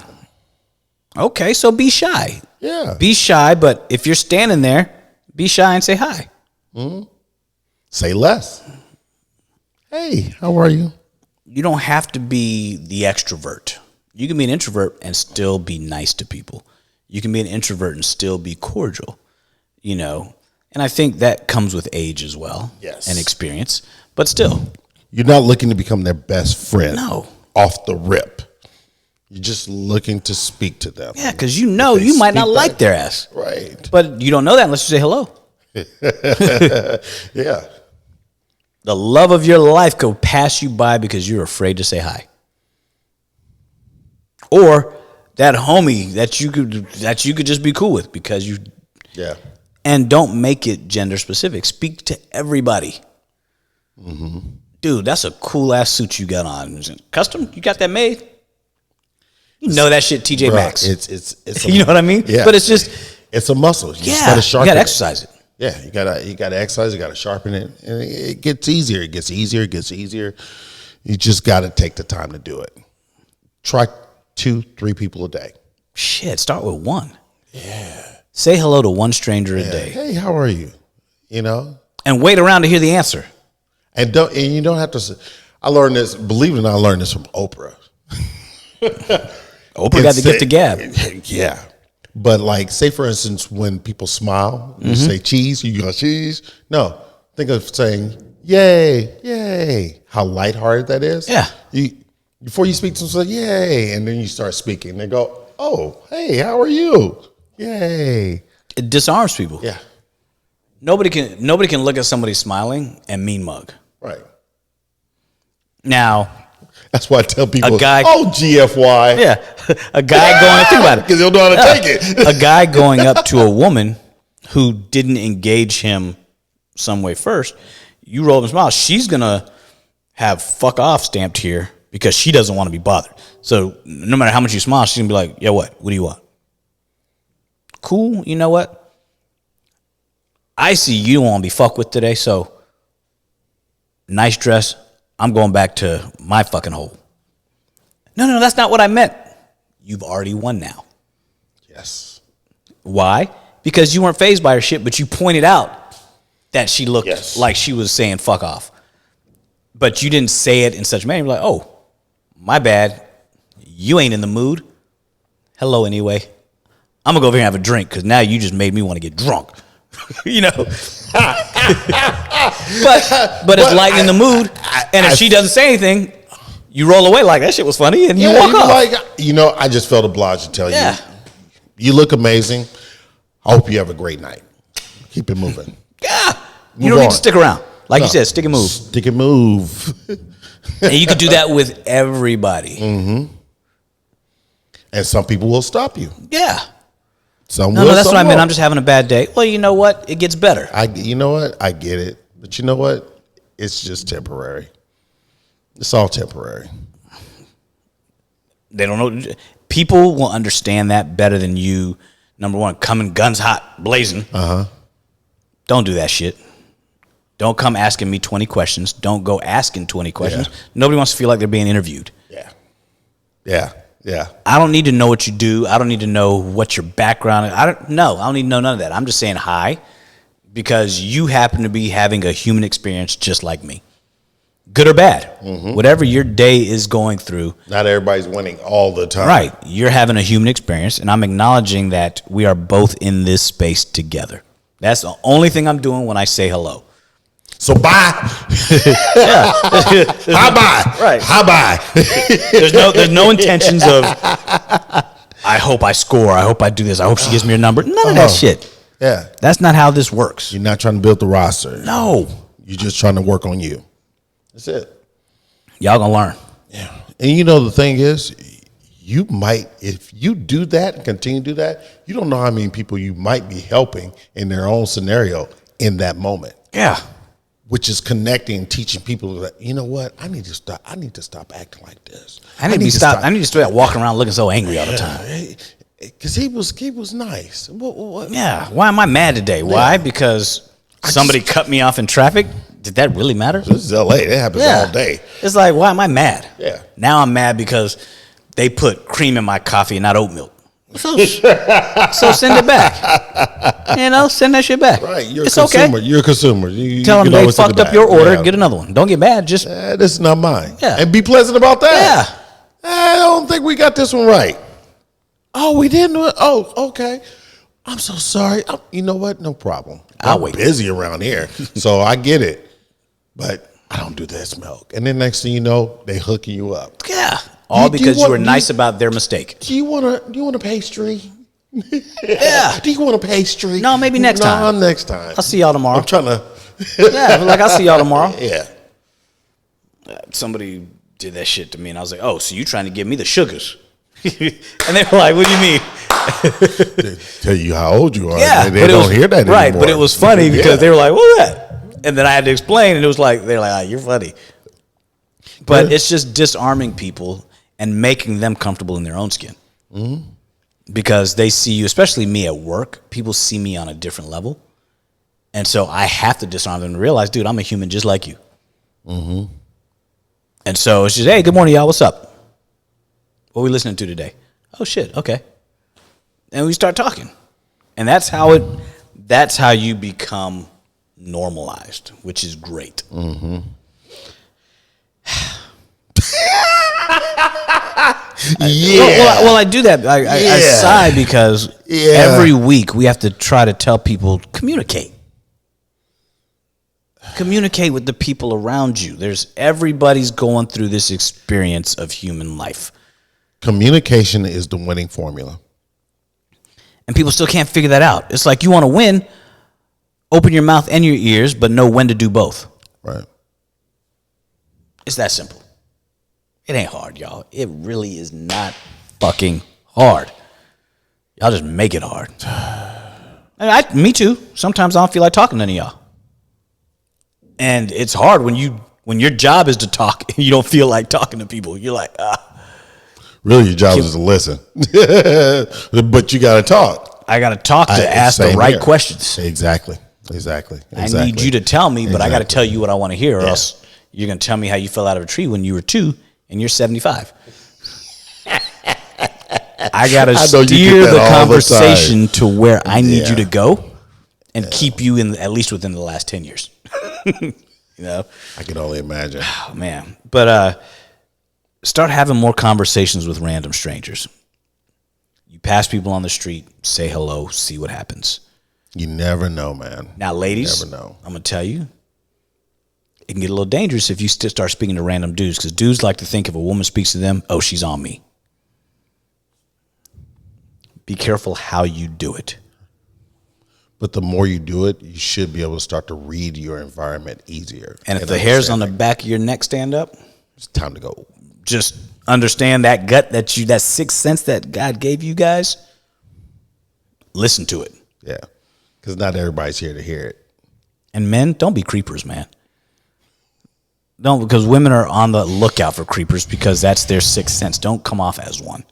Okay, so be shy. Yeah. Be shy, but if you're standing there, be shy and say hi. Mm-hmm. Say less. Hey, how are you? You don't have to be the extrovert. You can be an introvert and still be nice to people. You can be an introvert and still be cordial, you know. And I think that comes with age as well. Yes. And experience. But still. You're not looking to become their best friend. No. Off the rip. You're just looking to speak to them. Yeah, because you know you might not like their ass. Right. But you don't know that unless you say hello. Yeah. The love of your life could pass you by because you're afraid to say hi. Or that homie that you could just be cool with because you. Yeah. And don't make it gender specific. Speak to everybody. Mm-hmm. Dude, that's a cool ass suit you got on. Is it custom? You got that made? You know that shit, TJ Maxx. It's you know what I mean? Yeah. But it's just it's a muscle. You just you gotta exercise it. Yeah, you gotta exercise. You gotta sharpen it, and it gets easier. It gets easier. It gets easier. You just gotta take the time to do it. Try 2-3 people a day. Shit, start with one. Yeah. Say hello to one stranger a day. Hey, how are you? You know, and wait around to hear the answer. and you don't have to. I learned this. Believe it or not, I learned this from Oprah. Oprah got the gift of gab. Yeah. But like, say for instance, when people smile, you say cheese, you go cheese. No, think of saying yay, yay. How lighthearted that is. Yeah. Before you speak to them, say yay, and then you start speaking. They go, oh, hey, how are you? Yay. It disarms people. Yeah. Nobody can look at somebody smiling and mean mug. Right. Now, that's why I tell people, a guy, oh, GFY. Yeah. A guy going, think about it. Because he'll know how to take it. A guy going up to a woman who didn't engage him some way first, you roll up and smile, she's going to have fuck off stamped here because she doesn't want to be bothered. So no matter how much you smile, she's going to be like, yeah, what? What do you want? Cool. You know what? I see you don't want to be fucked with today, so nice dress. I'm going back to my fucking hole. No, that's not what I meant. You've already won now. Yes. Why? Because you weren't fazed by her shit, but you pointed out that she looked like she was saying fuck off. But you didn't say it in such a manner. You're like, oh, my bad. You ain't in the mood. Hello anyway. I'm going to go over here and have a drink because now you just made me want to get drunk. You know? but it's lightening the mood. And if she doesn't say anything, you roll away like that shit was funny and you walk off. Like, I just felt obliged to tell you. You look amazing. I hope you have a great night. Keep it moving. Yeah. You don't need to stick around. Like you said, stick and move. Stick and move. And you can do that with everybody. Mm-hmm. And some people will stop you. Yeah. Some no, that's what I meant. I'm just having a bad day. Well, you know what? It gets better. You know what? I get it. But you know what? It's just temporary. It's all temporary. They don't know. People will understand that better than you. Number one, coming guns hot, blazing. Don't do that shit. Don't come asking me 20 questions. Don't go asking 20 questions. Nobody wants to feel like they're being interviewed. Yeah. I don't need to know what you do. I don't need to know what your background is. I don't need to know none of that. I'm just saying hi because you happen to be having a human experience just like me. Good or bad. Whatever your day is going through. Not everybody's winning all the time. Right. You're having a human experience, and I'm acknowledging that we are both in this space together. That's the only thing I'm doing when I say hello. So bye. Bye. Right. Bye. There's no intentions of I hope I score. I hope I do this. I hope she gives me her number. None of that shit. Yeah. That's not how this works. You're not trying to build the roster. No. You're just trying to work on you. That's it. Y'all gonna learn. Yeah. And the thing is, you might, if you do that and continue to do that, you don't know how many people you might be helping in their own scenario in that moment. Yeah. Which is connecting, teaching people that, you know what, I need to stop acting like this. I need to stop walking around looking so angry all the time. Because he was nice. What? Yeah. Why am I mad today? Why? Because somebody cut me off in traffic? Did that really matter? This is LA. That happens all day. It's like, why am I mad? Yeah. Now I'm mad because they put cream in my coffee and not oat milk. So send it back. Send that shit back. Right. You're it's a consumer. okay. You're a consumer. You Tell them they fucked up your order. Yeah. Get another one. Don't get mad. Just this is not mine. Yeah. And be pleasant about that. Yeah. I don't think we got this one right. Oh, we didn't do it. Oh, okay. I'm so sorry. You know what? No problem. I'll wait. Busy around here, so I get it. But I don't do this milk. And then next thing you know, they hooking you up. Yeah. All because you were nice about their mistake. Do you want a pastry? Yeah. Do you want a pastry? No, maybe next time. No, next time. I'll see y'all tomorrow. I'm trying to. I'll see y'all tomorrow. Yeah. Somebody did that shit to me, and I was like, "Oh, so you trying to give me the sugars?" And they were like, "What do you mean?" They tell you how old you are. Yeah, they don't hear that right, anymore. but it was funny because they were like, "What's that?" And then I had to explain, and it was like they're like, "You're funny," but it's just disarming people and making them comfortable in their own skin because they see you, especially me at work. People see me on a different level, And so I have to disarm them and realize, dude, I'm a human just like you. Mm-hmm. And so it's just, hey, good morning, y'all. What's up? What are we listening to today? Oh, shit. Okay. And we start talking. And that's how you become normalized, which is great. Mm-hmm. Yeah. Well, I do that. I sigh because every week we have to try to tell people, communicate. Communicate with the people around you. Everybody's going through this experience of human life. Communication is the winning formula. And people still can't figure that out. It's like you want to win, open your mouth and your ears, but know when to do both. Right. It's that simple. It ain't hard, y'all. It really is not fucking hard. Y'all just make it hard. Me too. Sometimes I don't feel like talking to any of y'all. And it's hard when your job is to talk and you don't feel like talking to people. You're like, Really, your job is to listen. But you got to talk. I got to talk to ask the right questions. Exactly. I need you to tell me, but I got to tell you what I want to hear, or else you're going to tell me how you fell out of a tree when you were 2 and you're 75. I got to steer the conversation to where I need you to go and keep you at least within the last 10 years. You know, I can only imagine. Oh, man. But start having more conversations with random strangers. You pass people on the street, say hello, see what happens. You never know, man. Now, ladies, you never know. I'm going to tell you, it can get a little dangerous if you start speaking to random dudes, because dudes like to think if a woman speaks to them, oh, she's on me. Be careful how you do it. But the more you do it, you should be able to start to read your environment easier. And if the hairs on the back of your neck stand up, it's time to go. Just understand that gut that sixth sense that God gave you guys. Listen to it. Yeah. Because not everybody's here to hear it. And men, don't be creepers, man. Don't, because women are on the lookout for creepers because that's their sixth sense. Don't come off as one.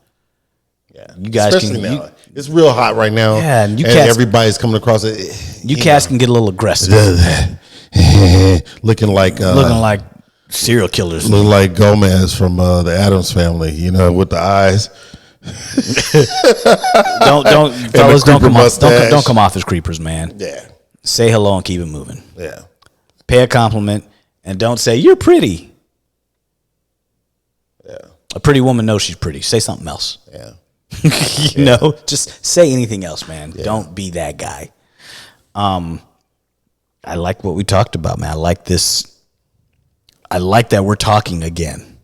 Yeah, you guys especially now. It's real hot right now. Yeah, and everybody's coming across it. You cats can get a little aggressive, looking like serial killers. Looking like Gomez from the Addams Family. You know, with the eyes. Fellas, don't come off as creepers, man. Yeah. Say hello and keep it moving. Yeah. Pay a compliment and don't say you're pretty. Yeah. A pretty woman knows she's pretty. Say something else. Yeah. you know, just say anything else, man. Yeah. Don't be that guy. I like what we talked about, man. I like this. I like that we're talking again.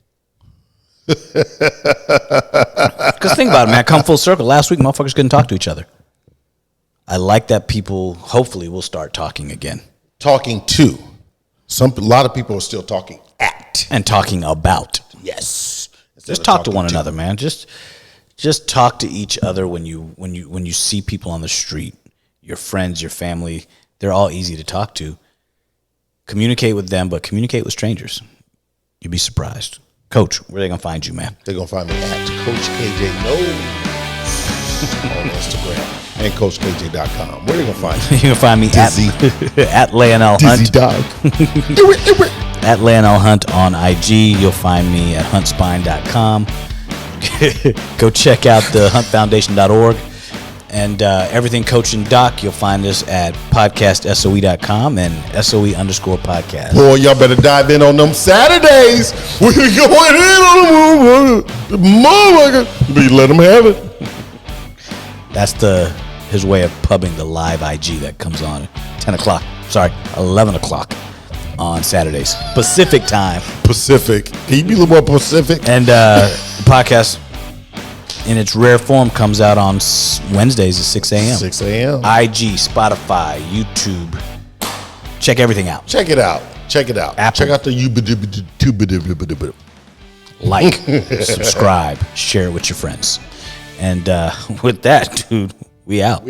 Because think about it, man. Come full circle. Last week, motherfuckers couldn't talk to each other. I like that people hopefully will start talking again. Talking to. A lot of people are still talking at. And talking about. Yes. Just talk to one another, man. Just talk to each other when you see people on the street, your friends, your family. They're all easy to talk to. Communicate with them, but communicate with strangers. You'd be surprised. Coach, where are they going to find you, man? They're going to find me at Coach KJ Knows on Instagram and CoachKJ.com. Where are they going to find me? You can find me at Leonel Hunt. At Leonel Hunt on IG. You'll find me at huntspine.com. Go check out the huntfoundation.org and everything Coach and Doc. You'll find us at podcastsoe.com and SOE_podcast. Boy, y'all better dive in on them Saturdays. We're going in on the motherfucker. But let them have it. That's his way of pubbing the live IG that comes on at 10 o'clock. Sorry, 11 o'clock on Saturdays. Pacific time. Pacific. Can you be a little more Pacific? And the podcast in its rare form comes out on Wednesdays at 6 a.m. 6 a.m. IG, Spotify, YouTube. Check everything out. Check it out. Apple. Check out the YouTube. Like, subscribe, share it with your friends. And with that, dude, we out.